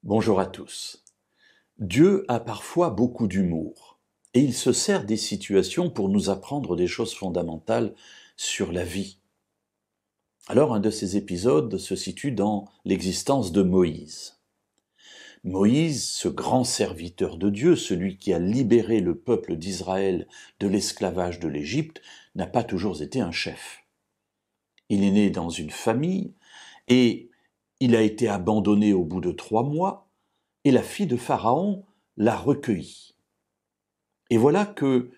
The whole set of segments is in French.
Bonjour à tous. Dieu a parfois beaucoup d'humour et il se sert des situations pour nous apprendre des choses fondamentales sur la vie. Alors un de ces épisodes se situe dans l'existence de Moïse. Moïse, ce grand serviteur de Dieu, celui qui a libéré le peuple d'Israël de l'esclavage de l'Égypte, n'a pas toujours été un chef. Il est né dans une famille et il a été abandonné au bout de 3 mois et la fille de Pharaon l'a recueilli. Et voilà que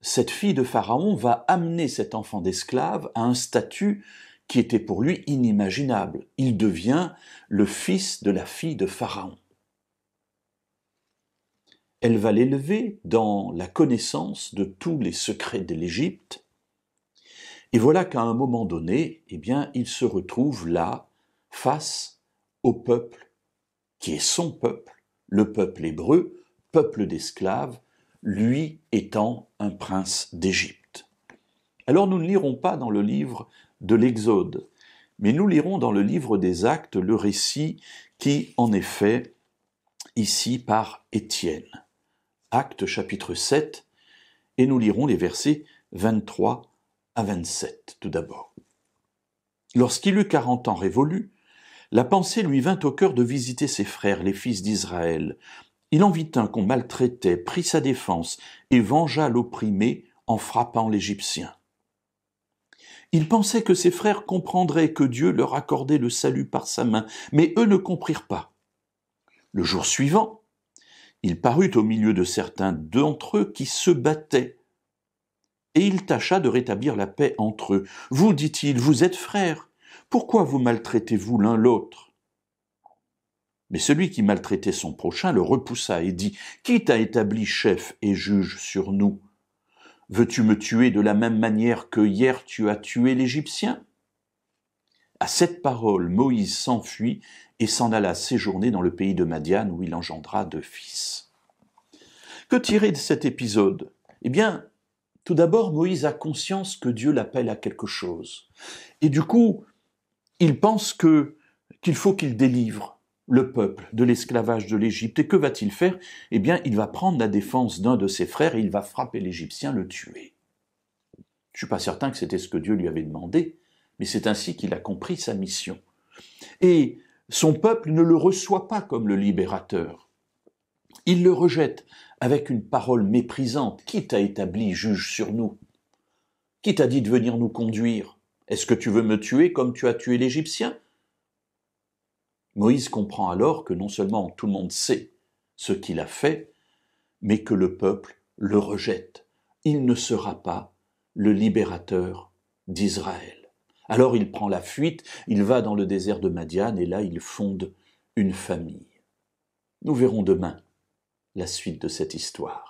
cette fille de Pharaon va amener cet enfant d'esclave à un statut qui était pour lui inimaginable. Il devient le fils de la fille de Pharaon. Elle va l'élever dans la connaissance de tous les secrets de l'Égypte. Et voilà qu'à un moment donné, il se retrouve là, face au peuple qui est son peuple, le peuple hébreu, peuple d'esclaves, lui étant un prince d'Égypte. Alors nous ne lirons pas dans le livre de l'Exode, mais nous lirons dans le livre des Actes le récit qui en est fait ici par Étienne. Actes chapitre 7, et nous lirons les versets 23 à 27 tout d'abord. Lorsqu'il eut 40 ans révolus, la pensée lui vint au cœur de visiter ses frères, les fils d'Israël. Il en vit un qu'on maltraitait, prit sa défense et vengea l'opprimé en frappant l'Égyptien. Il pensait que ses frères comprendraient que Dieu leur accordait le salut par sa main, mais eux ne comprirent pas. Le jour suivant, il parut au milieu de certains d'entre eux qui se battaient, et il tâcha de rétablir la paix entre eux. « Vous, dit-il, vous êtes frères, pourquoi vous maltraitez-vous l'un l'autre » Mais celui qui maltraitait son prochain le repoussa et dit « Qui t'a établi chef et juge sur nous ? Veux-tu me tuer de la même manière que hier tu as tué l'Égyptien » À cette parole, Moïse s'enfuit et s'en alla séjourner dans le pays de Madian où il engendra 2 fils. Que tirer de cet épisode ? Tout d'abord, Moïse a conscience que Dieu l'appelle à quelque chose. Et du coup, il pense qu'il faut qu'il délivre le peuple de l'esclavage de l'Égypte. Et que va-t-il faire ? Il va prendre la défense d'un de ses frères et il va frapper l'Égyptien, le tuer. Je ne suis pas certain que c'était ce que Dieu lui avait demandé, mais c'est ainsi qu'il a compris sa mission. Et son peuple ne le reçoit pas comme le libérateur. Il le rejette avec une parole méprisante. « Qui t'a établi juge sur nous ? Qui t'a dit de venir nous conduire ? Est-ce que tu veux me tuer comme tu as tué l'Égyptien ?» Moïse comprend alors que non seulement tout le monde sait ce qu'il a fait, mais que le peuple le rejette. Il ne sera pas le libérateur d'Israël. Alors il prend la fuite, il va dans le désert de Madian et là il fonde une famille. Nous verrons demain la suite de cette histoire.